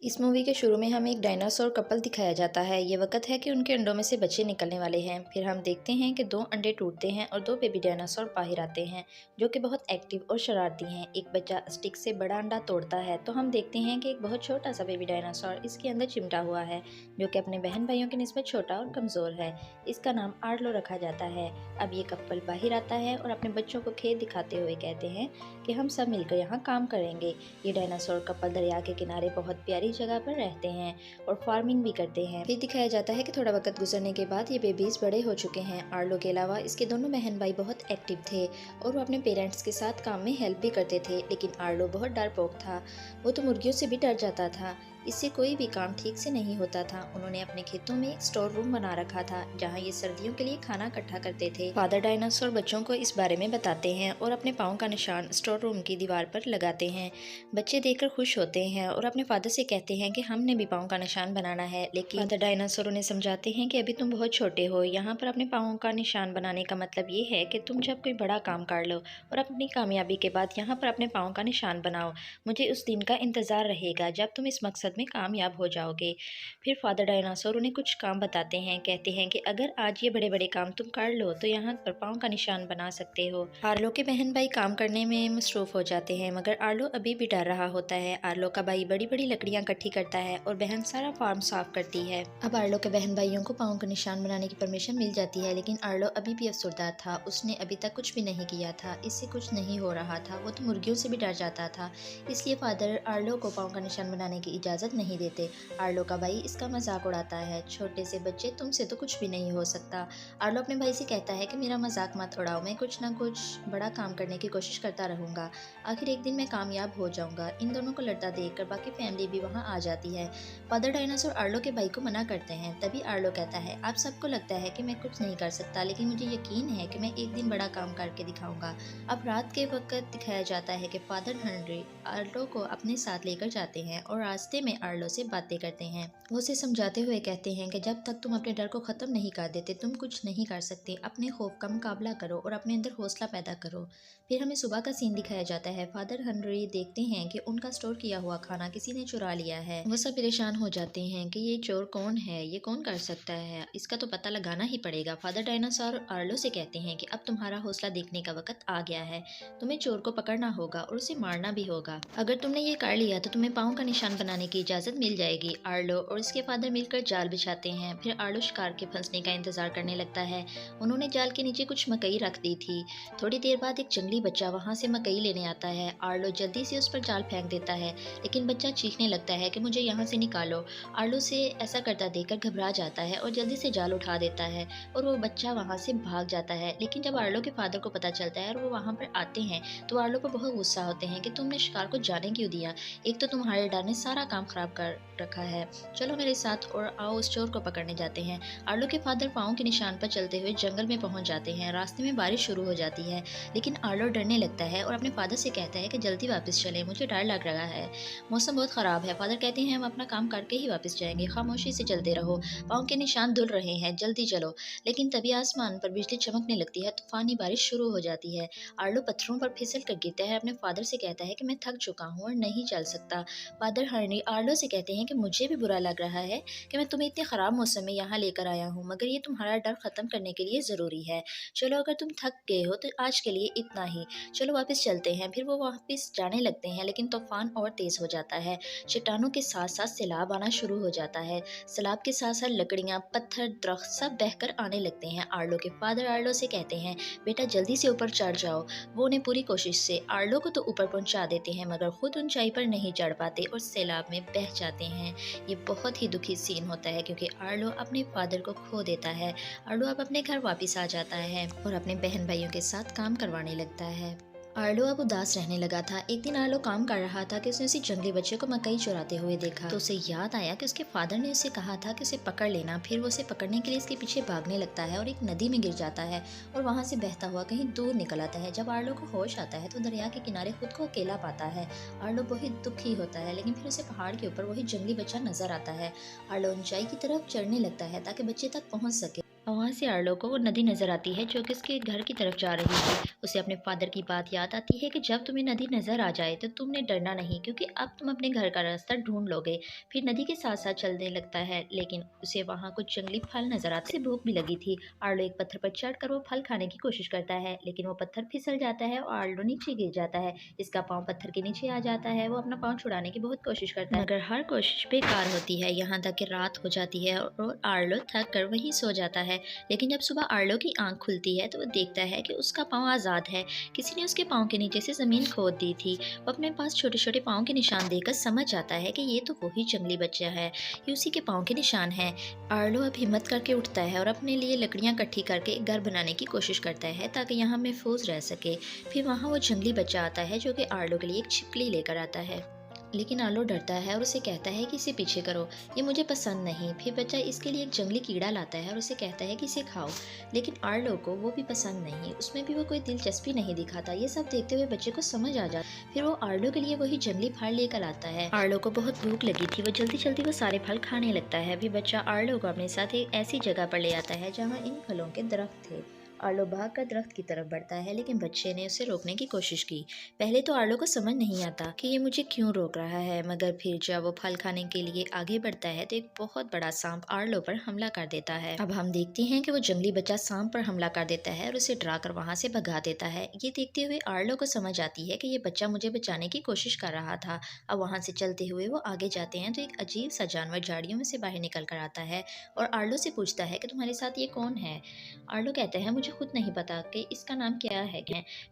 इस मूवी के शुरू में हमें एक डायनासोर कपल दिखाया जाता है। ये वक्त है कि उनके अंडों में से बच्चे निकलने वाले हैं। फिर हम देखते हैं कि 2 अंडे टूटते हैं और 2 बेबी डायनासोर बाहर आते हैं, जो कि बहुत एक्टिव और शरारती हैं। एक बच्चा स्टिक से बड़ा अंडा तोड़ता है तो हम देखते हैं कि एक बहुत छोटा सा बेबी डायनासोर इसके अंदर चिमटा हुआ है, जो कि अपने बहन भाइयों की निस्बत छोटा और कमज़ोर है। इसका नाम आर्लो रखा जाता है। अब ये कपल बाहर आता है और अपने बच्चों को खेत दिखाते हुए कहते हैं कि हम सब मिलकर यहाँ काम करेंगे। ये डायनासोर कपल दरिया के किनारे बहुत प्यारी जगह पर रहते हैं और फार्मिंग भी करते हैं। फिर दिखाया जाता है कि थोड़ा वक्त गुजरने के बाद ये बेबीज बड़े हो चुके हैं। आर्लो के अलावा इसके दोनों बहन भाई बहुत एक्टिव थे और वो अपने पेरेंट्स के साथ काम में हेल्प भी करते थे, लेकिन आर्लो बहुत डरपोक था। वो तो मुर्गियों से भी डर जाता था। इससे कोई भी काम ठीक से नहीं होता था। उन्होंने अपने खेतों में एक स्टोर रूम बना रखा था, जहाँ ये सर्दियों के लिए खाना इकट्ठा करते थे। फादर डायनासोर बच्चों को इस बारे में बताते हैं और अपने पाँव का निशान स्टोर रूम की दीवार पर लगाते हैं। बच्चे देखकर खुश होते हैं और अपने फादर से कहते हैं कि हमने भी पाँव का निशान बनाना है, लेकिन फादर डायनासोर उन्हें समझाते हैं कि अभी तुम बहुत छोटे हो। यहाँ पर अपने पाँव का निशान बनाने का मतलब ये है कि तुम जब कोई बड़ा काम कर लो और अपनी कामयाबी के बाद यहाँ पर अपने पाँव का निशान बनाओ। मुझे उस दिन का इंतज़ार रहेगा जब तुम इस मकसद में कामयाब हो जाओगे। फिर फादर डायनासोर उन्हें कुछ काम बताते हैं। कहते हैं कि अगर आज ये बड़े बड़े काम तुम कर लो तो यहाँ पर पाँव का निशान बना सकते हो। आर्लो के बहन भाई काम करने में मसरूफ हो जाते हैं, मगर आर्लो अभी भी डर रहा होता है। आर्लो का भाई बड़ी बड़ी लकड़ियाँ इकट्ठी करता है और बहन सारा फार्म साफ करती है। अब आर्लो के बहन भाइयों को पाँव का निशान बनाने की परमिशन मिल जाती है, लेकिन आर्लो अभी भी अफसरदा था। उसने अभी तक कुछ भी नहीं किया था, इससे कुछ नहीं हो रहा था। वो तो मुर्गियों से भी डर जाता था, इसलिए फादर आर्लो को पाँव का निशान बनाने की इजाज़त नहीं देते। आर्लो का भाई इसका मजाक उड़ाता है। छोटे से बच्चे, तुमसे तो कुछ भी नहीं हो सकता। आर्लो अपने भाई से कहता है कि मेरा मजाक मत उड़ाओ, मैं कुछ ना कुछ बड़ा काम करने की कोशिश करता रहूँगा। आखिर एक दिन मैं कामयाब हो जाऊँगा। इन दोनों को लड़ता देखकर बाकी फैमिली भी वहाँ आ जाती है। फादर डायनासोर आर्लो के भाई को मना करते हैं। तभी आर्लो कहता है, आप सबको लगता है कि मैं कुछ नहीं कर सकता, लेकिन मुझे यकीन है कि मैं एक दिन बड़ा काम करके दिखाऊंगा। अब रात के वक्त दिखाया जाता है कि फादर हेनरी आर्लो को अपने साथ लेकर जाते हैं और रास्ते में आर्लो से बातें करते हैं। वो उसे समझाते हुए कहते हैं कि जब तक तुम अपने डर को ख़त्म नहीं कर देते तुम कुछ नहीं कर सकते। अपने खौफ का मुकाबला करो और अपने अंदर हौसला पैदा करो। फिर हमें सुबह का सीन दिखाया जाता है। फादर हेनरी देखते हैं कि उनका स्टोर किया हुआ खाना किसी ने चुरा लिया है। वो सब परेशान हो जाते हैं कि ये चोर कौन है, ये कौन कर सकता है, इसका तो पता लगाना ही पड़ेगा। फादर डायनासोर आर्लो से कहते हैं कि अब तुम्हारा हौसला देखने का वक्त आ गया है। तुम्हें चोर को पकड़ना होगा और उसे मारना भी होगा। अगर तुमने ये कर लिया तो तुम्हें पाँव का निशान बनाने की इजाज़त मिल जाएगी। आर्लो और इसके फादर मिलकर जाल बिछाते हैं। फिर आर्लो शिकार के फंसने का इंतजार करने लगता है। उन्होंने जाल के नीचे कुछ मकई रख दी थी। थोड़ी देर बाद एक जंगली बच्चा वहाँ से मकई लेने आता है। आर्लो जल्दी से उस पर जाल फेंक देता है, लेकिन बच्चा चीखने लगता है कि मुझे यहाँ से निकालो। आर्लो से ऐसा करता देखकर घबरा जाता है और जल्दी से जाल उठा देता है और वो बच्चा वहाँ से भाग जाता है। लेकिन जब आर्लो के फादर को पता चलता है और वो वहाँ पर आते हैं तो आर्लो पर बहुत गुस्सा होते हैं कि तुमने शिकार को जाने क्यों दिया। एक तो तुम्हारे डर ने सारा काम खराब कर रखा है। चलो मेरे साथ और आओ उस चोर को पकड़ने जाते हैं। आर्लो के फादर पाँव के निशान पर चलते हुए जंगल में पहुंच जाते हैं। रास्ते में बारिश शुरू हो जाती है, लेकिन आर्लो डरने लगता है और अपने फादर से कहता है कि जल्दी वापस चलें, मुझे डर लग रहा है, मौसम बहुत ख़राब है। फादर कहते हैं हम अपना काम करके ही वापस जाएंगे, खामोशी से चलते रहो, पाँव के निशान धुल रहे हैं, जल्दी चलो। लेकिन तभी आसमान पर बिजली चमकने लगती है, तूफानी बारिश शुरू हो जाती है। आर्लो पत्थरों पर फिसल कर गिरता है। अपने फादर से कहता है कि मैं थक चुका हूँ और नहीं चल सकता। फादर हेनरी आर्लो से कहते हैं कि मुझे भी बुरा लग रहा है कि मैं तुम्हें इतने ख़राब मौसम में यहाँ लेकर आया हूँ, मगर ये तुम्हारा डर ख़त्म करने के लिए ज़रूरी है। चलो अगर तुम थक गए हो तो आज के लिए इतना ही, चलो वापस चलते हैं। फिर वो वापस जाने लगते हैं, लेकिन तूफान और तेज़ हो जाता है। चट्टानों के साथ साथ सैलाब आना शुरू हो जाता है। सैलाब के साथ साथ लकड़ियाँ, पत्थर, दरख्त सब बहकर आने लगते हैं। आर्लो के फादर आर्लो से कहते हैं बेटा जल्दी से ऊपर चढ़ जाओ। वो उन्हें पूरी कोशिश से आर्लो को तो ऊपर पहुंचा देते हैं, मगर खुद ऊंचाई पर नहीं चढ़ पाते और सैलाब में बह जाते हैं। ये बहुत ही दुखी सीन होता है क्योंकि आर्लो अपने फादर को खो देता है। आर्लो अब अपने घर वापस आ जाता है और अपने बहन भाइयों के साथ काम करवाने लगता है। आर्लो अब उदास रहने लगा था। एक दिन आर्लो काम कर रहा था कि उसने उसी जंगली बच्चे को मकई चुराते हुए देखा, तो उसे याद आया कि उसके फादर ने उसे कहा था कि उसे पकड़ लेना। फिर वो उसे पकड़ने के लिए इसके पीछे भागने लगता है और एक नदी में गिर जाता है और वहाँ से बहता हुआ कहीं दूर निकल आता है। जब आर्लो को होश आता है तो दरिया के किनारे खुद को अकेला पाता है। आर्लो बहुत दुखी होता है, लेकिन फिर उसे पहाड़ के ऊपर वही जंगली बच्चा नजर आता है। आर्लो ऊंचाई की तरफ चढ़ने लगता है ताकि बच्चे तक पहुँच सके। और वहाँ से आर्लो को वो नदी नज़र आती है जो कि उसके घर की तरफ जा रही है। उसे अपने फादर की बात याद आती है कि जब तुम्हें नदी नज़र आ जाए तो तुमने डरना नहीं, क्योंकि अब तुम अपने घर का रास्ता ढूंढ लोगे। फिर नदी के साथ साथ चलने लगता है, लेकिन उसे वहाँ कुछ जंगली फल नज़र आते। उसे भूख भी लगी थी। आर्लो एक पत्थर पर चढ़कर वो फल खाने की कोशिश करता है, लेकिन वो पत्थर फिसल जाता है और आर्लो नीचे गिर जाता है। इसका पाँव पत्थर के नीचे आ जाता है। वो अपना पाँव छुड़ाने की बहुत कोशिश करता है, मगर हर कोशिश बेकार होती है। यहाँ तक कि रात हो जाती है और आर्लो थक कर वहीं सो जाता है। लेकिन जब सुबह आर्लो की आंख खुलती है तो वो देखता है कि उसका पाँव आज़ाद है। किसी ने उसके पाँव के नीचे से ज़मीन खोद दी थी। वो अपने पास छोटे छोटे पाँव के निशान देखकर समझ जाता है कि ये तो वही जंगली बच्चा है, ये उसी के पाँव के निशान हैं। आर्लो अब हिम्मत करके उठता है और अपने लिए लकड़ियाँ इकट्ठी करके एक घर बनाने की कोशिश करता है ताकि यहाँ महफूज रह सके। फिर वहाँ वो जंगली बच्चा आता है जो कि आर्लो के लिए एक छिपकली लेकर आता है, लेकिन आर्लो डरता है और उसे कहता है कि इसे पीछे करो, ये मुझे पसंद नहीं। फिर बच्चा इसके लिए एक जंगली कीड़ा लाता है और उसे कहता है कि इसे खाओ, लेकिन आर्लो को वो भी पसंद नहीं, उसमें भी वो कोई दिलचस्पी नहीं दिखाता। ये सब देखते हुए बच्चे को समझ आ जाता। फिर वो आर्लो के लिए वही जंगली फल लेकर आता है। आर्लो को बहुत भूख लगी थी, वो जल्दी जल्दी वो सारे फल खाने लगता है। फिर बच्चा आर्लो को अपने साथ एक ऐसी जगह पर ले आता है जहाँ इन फलों के दरख्त थे। आर्लो भागकर दरख्त की तरफ बढ़ता है, लेकिन बच्चे ने उसे रोकने की कोशिश की। पहले तो आर्लो को समझ नहीं आता कि ये मुझे क्यों रोक रहा है, मगर फिर जब वो फल खाने के लिए आगे बढ़ता है तो एक बहुत बड़ा सांप आर्लो पर हमला कर देता है। अब हम देखते हैं कि वो जंगली बच्चा सांप पर हमला कर देता है और उसे डराकर वहां से भगा देता है। ये देखते हुए आर्लो को समझ आती है कि ये बच्चा मुझे बचाने की कोशिश कर रहा था। अब वहां से चलते हुए वो आगे जाते हैं तो एक अजीब सा जानवर झाड़ियों में से बाहर निकल कर आता है और आर्लो से पूछता है कि तुम्हारे साथ ये कौन है। आर्लो कहता है मुझे खुद नहीं पता कि इसका नाम क्या है।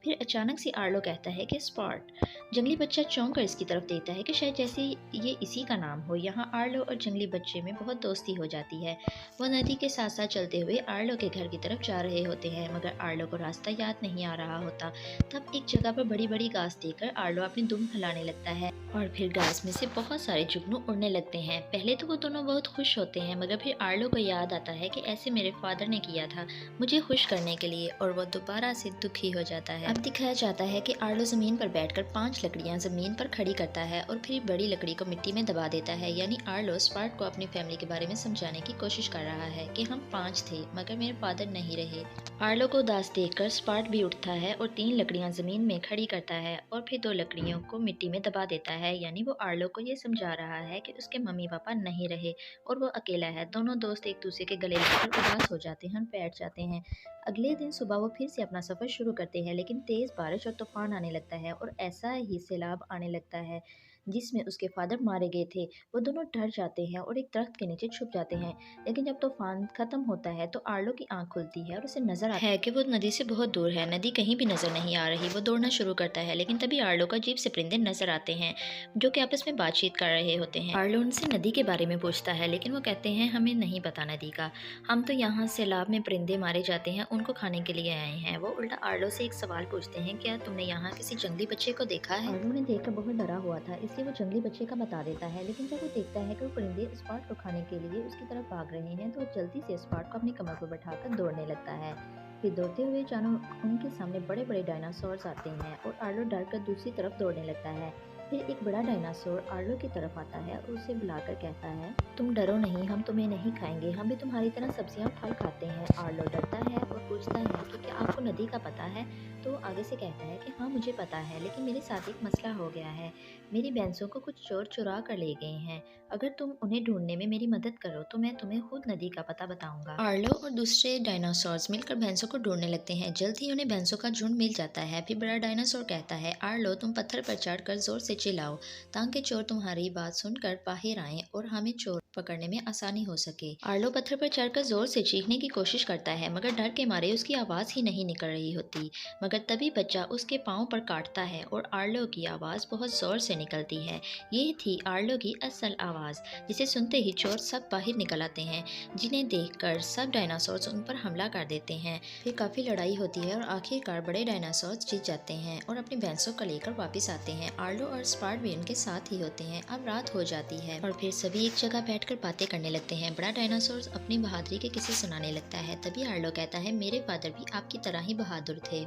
फिर अचानक से आर्लो कहता है कि स्पॉट। जंगली बच्चा चौंक कर इसकी तरफ देखता है कि शायद जैसे ये इसी का नाम हो। यहाँ आर्लो और जंगली बच्चे में बहुत दोस्ती हो जाती है। वो नदी के साथ साथ चलते हुए आर्लो के घर की तरफ जा रहे होते हैं, मगर आर्लो को रास्ता याद नहीं आ रहा होता। तब एक जगह पर बड़ी बड़ी घास देखकर आर्लो अपनी दुम फैलाने लगता है और फिर घास में से बहुत सारे जुगनू उड़ने लगते हैं। पहले तो वो दोनों बहुत खुश होते हैं, मगर फिर आर्लो को याद आता है कि ऐसे मेरे फादर ने किया था मुझे खुश करने के लिए, और वो दोबारा से दुखी हो जाता है। अब दिखाया जाता है कि आर्लो जमीन पर बैठकर 5 लकड़ियां जमीन पर खड़ी करता है और फिर बड़ी लकड़ी को मिट्टी में दबा देता है। यानी आर्लो स्पार्ट को अपनी फैमिली के बारे में समझाने की कोशिश कर रहा है कि हम 5 थे मगर मेरे फादर नहीं रहे। आर्लो को उदास देखकर स्पार्ट भी उठता है और 3 लकड़ियां जमीन में खड़ी करता है और फिर 2 लकड़ियों को मिट्टी में दबा देता है। यानी वो आर्लो को ये समझा रहा है कि उसके मम्मी पापा नहीं रहे और वो अकेला है। दोनों दोस्त एक दूसरे के गले लगकर उदास हो जाते हैं, बैठ जाते हैं। अगले दिन सुबह वो फिर से अपना सफ़र शुरू करते हैं, लेकिन तेज़ बारिश और तूफान आने लगता है और ऐसा ही सैलाब आने लगता है जिसमें उसके फादर मारे गए थे। वो दोनों डर जाते हैं और एक दरख्त के नीचे छुप जाते हैं। लेकिन जब तूफान खत्म होता है तो आर्लो की आंख खुलती है और उसे नजर आता है कि वो नदी से बहुत दूर है। नदी कहीं भी नजर नहीं आ रही। वो दौड़ना शुरू करता है, लेकिन तभी आर्लो को अजीब से परिंदे नजर आते हैं जो कि आपस में बातचीत कर रहे होते हैं। आर्लो उनसे नदी के बारे में पूछता है, लेकिन वो कहते हैं हमें नहीं पता नदी का, हम तो यहाँ सैलाब में परिंदे मारे जाते हैं उनको खाने के लिए आए हैं। वो उल्टा आर्लो से एक सवाल पूछते हैं, क्या तुमने यहाँ किसी जंगली बच्चे को देखा है। आर्लो ने देखकर बहुत डरा हुआ था, इसलिए वो जंगली बच्चे का बता देता है। लेकिन जब वो देखता है कि वो परिंदे स्पार्ट को खाने के लिए उसकी तरफ भाग रहे हैं तो वो जल्दी से स्पार्ट को अपनी कमर पर बैठाकर दौड़ने लगता है। फिर दौड़ते हुए जानो उनके सामने बड़े बड़े डायनासोर्स आते हैं और आर्लो डर कर दूसरी तरफ दौड़ने लगता है। फिर एक बड़ा डायनासोर आर्लो की तरफ आता है और उसे बुलाकर कहता है, तुम डरो नहीं, हम तुम्हें नहीं खाएंगे, हम भी तुम्हारी तरह सब्जियां और फल खाते हैं। आर्लो डरता है और पूछता है कि क्या आपको नदी का पता है। तो आगे से कहता है कि हाँ मुझे पता है, लेकिन मेरे साथ एक मसला हो गया है। मेरी भैंसों को कुछ चोर चुरा कर ले गए हैं। अगर तुम उन्हें ढूंढने में मेरी मदद करो तो मैं तुम्हें खुद नदी का पता बताऊंगा। आर्लो और दूसरे डायनासोर्स मिलकर भैंसों को ढूंढने लगते हैं। जल्द ही उन्हें भैंसों का झुंड मिल जाता है। फिर बड़ा डायनासोर कहता है, आर्लो तुम पत्थर पर चढ़कर जोर से चिल्लाओ ताकि चोर तुम्हारी बात सुनकर बाहर आए और हमें चोर पकड़ने में आसानी हो सके। आर्लो पत्थर पर चढ़कर जोर से चीखने की कोशिश करता है, मगर डर के मारे उसकी आवाज ही नहीं निकल रही होती। मगर तभी बच्चा उसके पाँव पर काटता है और आर्लो की आवाज बहुत जोर से निकलती है। ये थी आर्लो की असल आवाज, जिसे सुनते ही चोर सब बाहर निकल आते हैं, जिन्हें देखकर सब डायनासोर्स उन पर हमला कर देते हैं। फिर काफी लड़ाई होती है और आखिरकार बड़े डायनासोर्स जीत जाते हैं और अपनी भैंसों को लेकर वापस आते हैं। आर्लो और स्पार्ट भी उनके साथ ही होते हैं। अब रात हो जाती है और फिर सभी एक जगह बैठकर बैठकर बातें करने लगते हैं। बड़ा डायनासोर अपनी बहादुरी के किस्से सुनाने लगता है। तभी आर्लो कहता है, मेरे फादर भी आपकी तरह ही बहादुर थे।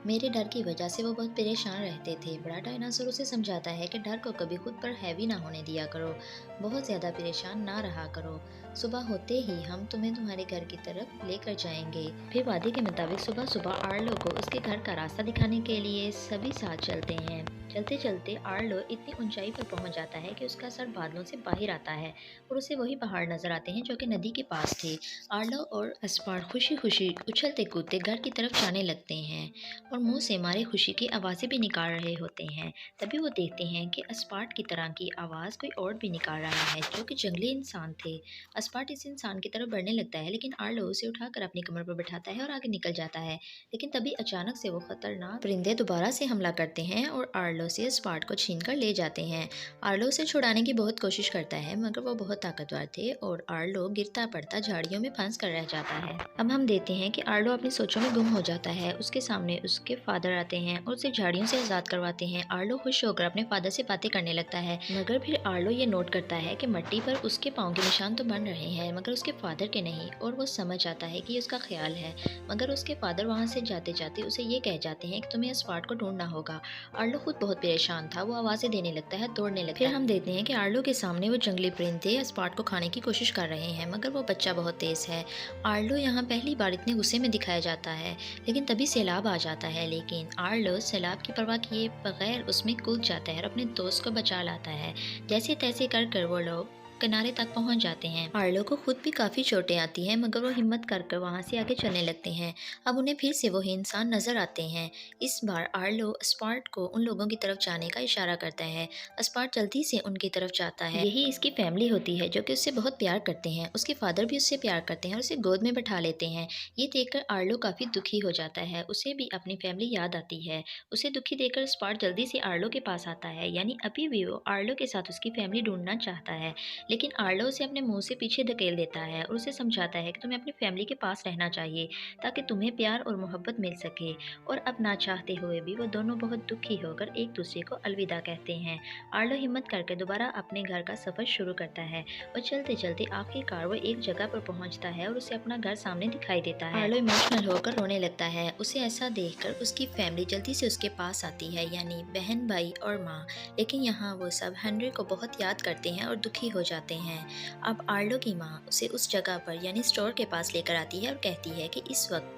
मेरे डर की वजह से वो बहुत परेशान रहते थे। बड़ा डायनासोर उसे समझाता है कि डर को कभी खुद पर हैवी ना होने दिया करो, बहुत ज़्यादा परेशान ना रहा करो। सुबह होते ही हम तुम्हें तुम्हारे घर की तरफ लेकर जाएंगे। फिर वादे के मुताबिक सुबह सुबह आर्लो को उसके घर का रास्ता दिखाने के लिए सभी साथ चलते हैं। चलते चलते आर्लो इतनी ऊंचाई पर पहुंच जाता है कि उसका सर बादलों से बाहर आता है और उसे वही पहाड़ नजर आते हैं जो कि नदी के पास थे। आर्लो और एस्पार्ट खुशी खुशी उछलते कूदते घर की तरफ जाने लगते हैं और मुंह से मारे खुशी की आवाज़ें भी निकाल रहे होते हैं। तभी वो देखते हैं कि एस्पार्ट की तरह की आवाज़ कोई और भी निकाल रहा है जो कि जंगली इंसान थे। एस्पार्ट इस इंसान की तरफ बढ़ने लगता है, लेकिन आर्लो उसे उठाकर अपनी कमर पर बिठाता है और आगे निकल जाता है। लेकिन तभी अचानक से वो खतरनाक परिंदे दोबारा से हमला करते हैं और आर्लो से एस्पार्ट को छीनकर ले जाते हैं। आर्लो उसे छुड़ाने की बहुत कोशिश करता है, मगर वो बहुत ताकतवर थे और आर्लो गिरता पड़ता झाड़ियों में फंस कर रह जाता है। अब हम देखते हैं कि आर्लो अपनी सोचों में गुम हो जाता है। उसके सामने उसके फादर आते हैं और उसे झाड़ियों से आज़ाद करवाते हैं। आर्लो खुश होकर अपने फादर से बातें करने लगता है, मगर फिर आर्लो ये नोट करता है कि मिट्टी पर उसके पाँव के निशान तो बन रहे हैं मगर उसके फादर के नहीं, और वो समझ आता है कि ये उसका ख्याल है। मगर उसके फादर वहाँ से जाते जाते उसे ये कह जाते हैं कि तुम्हें एस्पार्ट को ढूंढना होगा। आर्लो खुद बहुत परेशान था, वो आवाज़ें देने लगता है, दौड़ने लगता है। फिर हम देखते हैं कि आर्लो के सामने वो जंगली परिंदे एस्पार्ट को खाने की कोशिश कर रहे हैं, मगर वो बच्चा बहुत तेज़ है। आर्लो यहाँ पहली बार इतने गुस्से में दिखाया जाता है, लेकिन तभी सैलाब आ जाता है। लेकिन आर्लो सैलाब की परवाह किए बगैर उसमें कूद जाता है और अपने दोस्त को बचा लाता है। जैसे तैसे कर वो लोग किनारे तक पहुंच जाते हैं। आर्लो को खुद भी काफ़ी चोटें आती हैं, मगर वो हिम्मत कर वहाँ से आगे चलने लगते हैं। अब उन्हें फिर से वही इंसान नजर आते हैं। इस बार आर्लो एस्पार्ट को उन लोगों की तरफ जाने का इशारा करता है। एस्पार्ट जल्दी से उनकी तरफ जाता है। यही इसकी फैमिली होती है जो कि उससे बहुत प्यार करते हैं। उसके फादर भी उससे प्यार करते हैं और उसे गोद में बैठा लेते हैं। ये देखकर आर्लो काफ़ी दुखी हो जाता है, उसे भी अपनी फैमिली याद आती है। उसे दुखी देखकर एस्पार्ट जल्दी से आर्लो के पास आता है, यानी अभी भी वो आर्लो के साथ उसकी फैमिली ढूंढना चाहता है। लेकिन आर्लो उसे अपने मुंह से पीछे धकेल देता है और उसे समझाता है कि तुम्हें अपनी फैमिली के पास रहना चाहिए ताकि तुम्हें प्यार और मोहब्बत मिल सके। और अब ना चाहते हुए भी वो दोनों बहुत दुखी होकर एक दूसरे को अलविदा कहते हैं। आर्लो हिम्मत करके दोबारा अपने घर का सफर शुरू करता है और चलते चलते आखिरकार वो एक जगह पर पहुंचता है और उसे अपना घर सामने दिखाई देता है। आर्लो इमोशनल होकर रोने लगता है। उसे ऐसा देखकर उसकी फैमिली जल्दी से उसके पास आती है, यानी बहन, भाई और माँ। लेकिन यहाँ वो सब हेनरी को बहुत याद करते हैं और दुखी हो जाते हैं। अब आर्लो की माँ उसे उस जगह पर यानी स्टोर के पास लेकर आती है और कहती है कि इस वक्त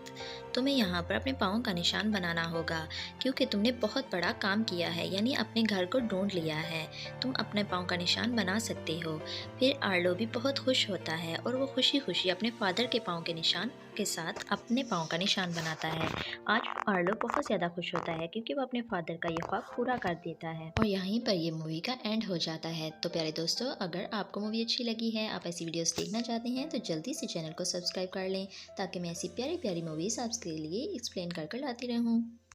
तुम्हें यहाँ पर अपने पाँव का निशान बनाना होगा, क्योंकि तुमने बहुत बड़ा काम किया है, यानी अपने घर को ढूंढ लिया है। तुम अपने पाँव का निशान बना सकते हो। फिर आर्लो भी बहुत खुश होता है और वो खुशी खुशी अपने फादर के पाँव के निशान के साथ अपने पाँव का निशान बनाता है। आज आर्लो बहुत ज़्यादा खुश होता है क्योंकि वो अपने फादर का ये ख्वाब पूरा कर देता है। और यहीं पर ये मूवी का एंड हो जाता है। तो प्यारे दोस्तों, अगर आपको मूवी अच्छी लगी है, आप ऐसी वीडियोस देखना चाहते हैं, तो जल्दी से चैनल को सब्सक्राइब कर लें ताकि मैं ऐसी प्यारी प्यारी मूवीज़ आपके लिए एक्सप्लेन कर लाती रहूँ।